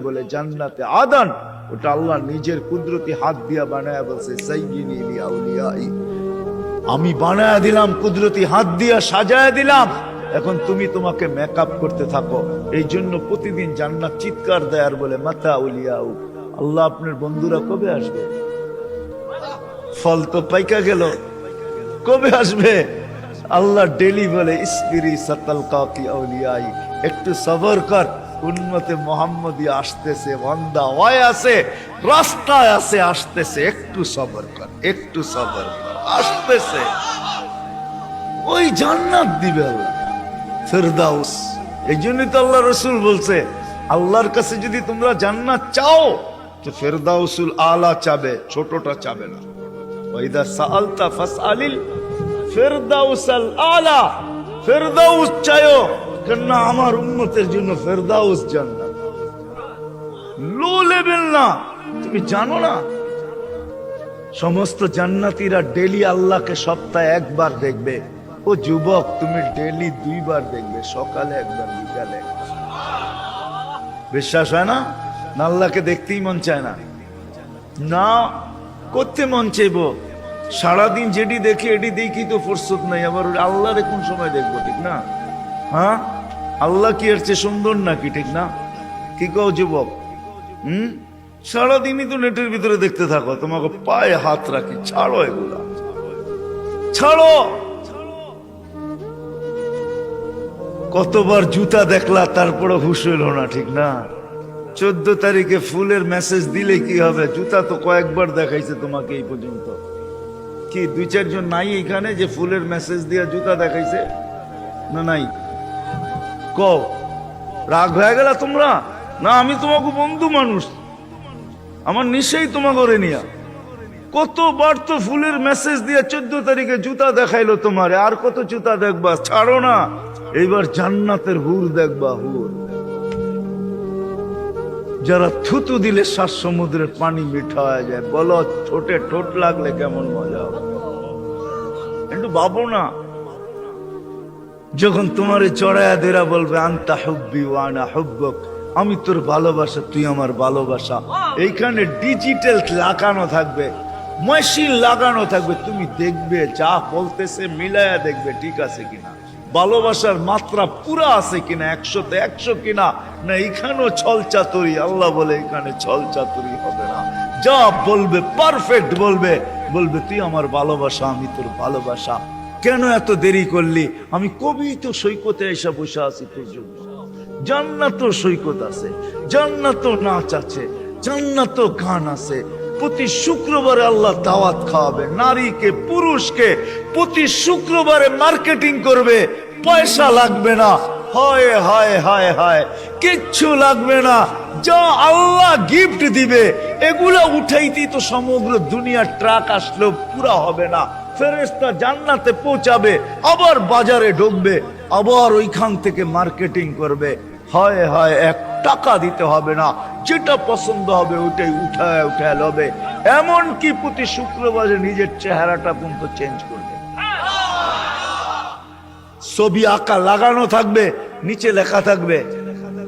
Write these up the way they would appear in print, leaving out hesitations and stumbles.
বলে জান্নাতে আদান, ওটা আল্লাহ নিজের কুদরতি হাত দিয়া বানায়া বলছে সাইয়্যিনি লিআউলিয়াই, আমি বানায়া দিলাম, কুদরতি হাত দিয়া সাজায়া দিলাম, এখন তুমি তোমাকে মেকআপ করতে থাকো। এই জন্য প্রতিদিন জান্নাত চিৎকার দেয় আর বলে মাতা আউলিয়াউ, আল্লাহ আপনার বন্ধুরা কবে আসবে? ফল তো পাইকা গেল, কবে আসবে? আল্লাহ ডেলি বলে ইসবিরি সাতালকাকি আউলিয়াই, একটু সবর কর, উম্মতে মুহাম্মদী আসতেছে, বান্দা ওই আছে, রাস্তায় আছে, আসতেছে, একটু সবর কর, একটু সবর কর, আসতেছে। ওই জান্নাত দিবে আল্লাহ, ফেরদাউস। এই জন্যই তো আল্লাহ রাসূল বলছে, আল্লাহর কাছে যদি তোমরা জান্নাত চাও তো ফেরদাউসুল আলা চাবে, ছোটটা চাবে না। ওয়াইদা সাআলতা ফাসআলিল ফেরদাউসাল আলা, ফেরদাউস চাইও, কেন আমার উম্মতের জন্য ফেরদাউস জান্নাত, লো লেভেল না। তুমি জানো না সমস্ত জান্নাতীরা ডেলি আল্লাহকে সপ্তাহে একবার দেখবে। ও যুবক, তুমি ডেলি দুইবার দেখবে, সকালে একবার, বিকালে একবার। বিশ্বাস হয় না? না আল্লাহকে দেখতেই মন চায় না, না করতে মন চাইব। সারাদিন যেটি দেখি এটি দেখি তো ফুরসত নাই, আবার আল্লাহরে কোন সময় দেখবো? ঠিক না? হ্যাঁ, আল্লাহ কি এর চেয়ে সুন্দর নাকি? ঠিক না? কি কও যুবক? সারাদিনই তো নেটের ভিতরে দেখতে থাকো, তোমাকে পায়ে হাত রাখি, ছাড়ো এগুলা, ছাড়ো। কতবার জুতা দেখলা, তারপরে হুশ হইল না, ঠিক না? 14 তারিখে ফুলের মেসেজ দিলে কি হবে? জুতা তো কয়েকবার দেখাইছে তোমাকে এই পর্যন্ত। কি 2-4 জন নাই এখানে যে ফুলের মেসেজ দিয়া জুতা দেখাইছে? না নাই? কও, রাগ হয়ে গেল তোমরা? না, আমি তোমাকে বন্ধু মানুষ, আমার নিশ্চয়ই তোমাকে করে নিয়া। কতবার তো ফুলের মেসেজ দিয়া 14 তারিখে জুতা দেখাইলো তোমারে, আর কত জুতা দেখবা? ছাড়ো না। এইবার জান্নাতের হুর দেখবা, হুর যারা থুতু দিলে 7 সমুদ্রের পানি মিঠা হয়ে যায়। বলো, ঠোঁটে ঠোঁট লাগলে কেমন মজা হবে? একটু ভাবো না। যখন তোমারে চড়াইয়া দেরা বলবে আনতা হুব্বি ওয়া আনা হুব্বুক, আমি তোর ভালোবাসা, তুই আমার ভালোবাসা, এইখানে ডিজিটাল লাগানো থাকবে, মেশিন লাগানো থাকবে, তুমি দেখবে যা বলতেছে মিলায়া দেখবে ঠিক আছে কিনা, ভালোবাসার মাত্রা পুরা আছে কিনা, 100-তে 100 কিনা, না এখানেও ছল চাতুরি। আল্লাহ বলে এখানে ছল চাতুরি হবে না, যা বলবে পারফেক্ট বলবে, বলবে তুই আমার ভালোবাসা, আমি তোর ভালোবাসা। কেন এত দেরি করলি? আমি কবি তো সৈকতে এসে বসে আছি তোর জন্য। জান্নাতও সৈকত আছে, জান্নাতও নাচ আছে, জান্নাতও গান আছে। প্রতি শুক্রবারে আল্লাহ দাওয়াত খাওয়াবে নারীকে, পুরুষকে, প্রতি শুক্রবারে মার্কেটিং করবে, পয়সা লাগবে না। হায় হায় হায় হায়, কিচ্ছু লাগবে না, যা আল্লাহ গিফট দিবে এগুলা উঠাইতেই তো সমগ্র দুনিয়ার ট্রাক আসলেও পুরা হবে না। ফেরেশতা জান্নাতে পৌঁছাবে, আবার বাজারে ঢুকবে, আবার ওইখান থেকে মার্কেটিং করবে। হায় হায়, 1 টাকা দিতে হবে না, যেটা পছন্দ হবে ওইটাই উঠায় উঠায় লবে। এমনকি প্রতি শুক্রবারে নিজের চেহারাটা পর্যন্ত চেঞ্জ করবে। ছবি আঁকা লাগানো থাকবে, নিচে লেখা থাকবে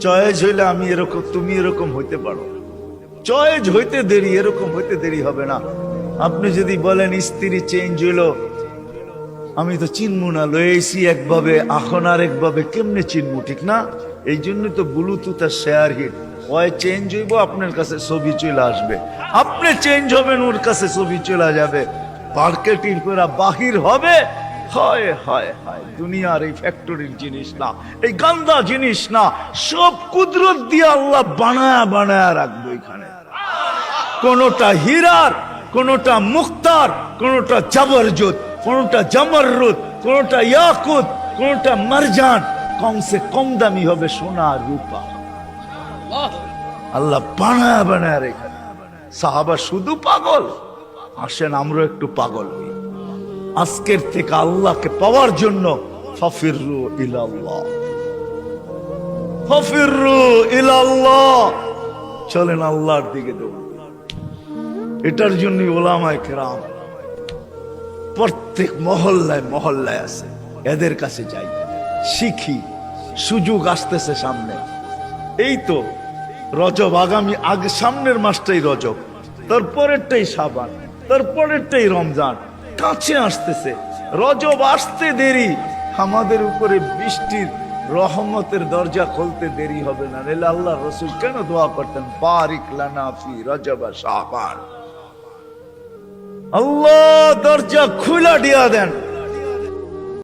চয়েস হইলে আমি এরকম, তুমি এরকম হইতে পারো। চয়েস হইতে দেরি, এরকম হইতে দেরি হবে না। আপনি যদি বলেন স্ত্রী চেঞ্জ হইলো, আমি তো চিনবো না, লয়েছি একভাবে এখন আর একভাবে, কেমনে চিনবো? ঠিক না? এই জন্য তো ব্লুটুথ আর শেয়ার হিট হয়, চেঞ্জ হইব, আপনার কাছে ছবি চলে আসবে, আপনি চেঞ্জ হবেন, ওর কাছে ছবি চলে যাবে, মার্কেটিং করে বাহির হবে। হায় হায় হায়, দুনিয়ার এই ফ্যাক্টরির জিনিস না, এই গান্দা জিনিস না, সব কুদরত দিয়ে আল্লাহ বানায়া বানায়া রাখবো এখানে। কোনটা হীরার, কোনটা মুক্তার, কোনটা জাবরজত, কোনটা জামররুদ, কোনটা ইয়াকুত, কোনটা মারজান, কমসে কম দামি হবে সোনা আর রূপা। আল্লাহ বানায়া বানায়া রেখে। সাহাবা শুধু পাগল, আসেন আমরা একটু পাগল হই। আজকের থেকে আল্লাহকে পাওয়ার জন্য ফাফিরু ইলাল্লাহ, ফাফিরু ইলাল্লাহ, চলেন আল্লাহর দিকে দৌড়। এটার জন্য ওলামায়ে কেরাম প্রত্যেক মহল্লায় মহল্লায় আছে, এদের কাছে যাই, শিখি। সুযোগ আসতেছে সামনে, এই তো রজব আগামী আগে সামনের মাসটাই রজব, তারপরেরটাই শাবান, তারপরেরটাই রমজান, কাছে আসতেছে। রজব আসতে দেরি, আমাদের উপরে বৃষ্টির রহমতের দরজা খুলতে দেরি হবে না। নাহলে আল্লাহ রসুল কেন দোয়া করতেন, বারিক লানা ফি রজব শাবান, আল্লাহ দরজা খুলা দিয়া দেন।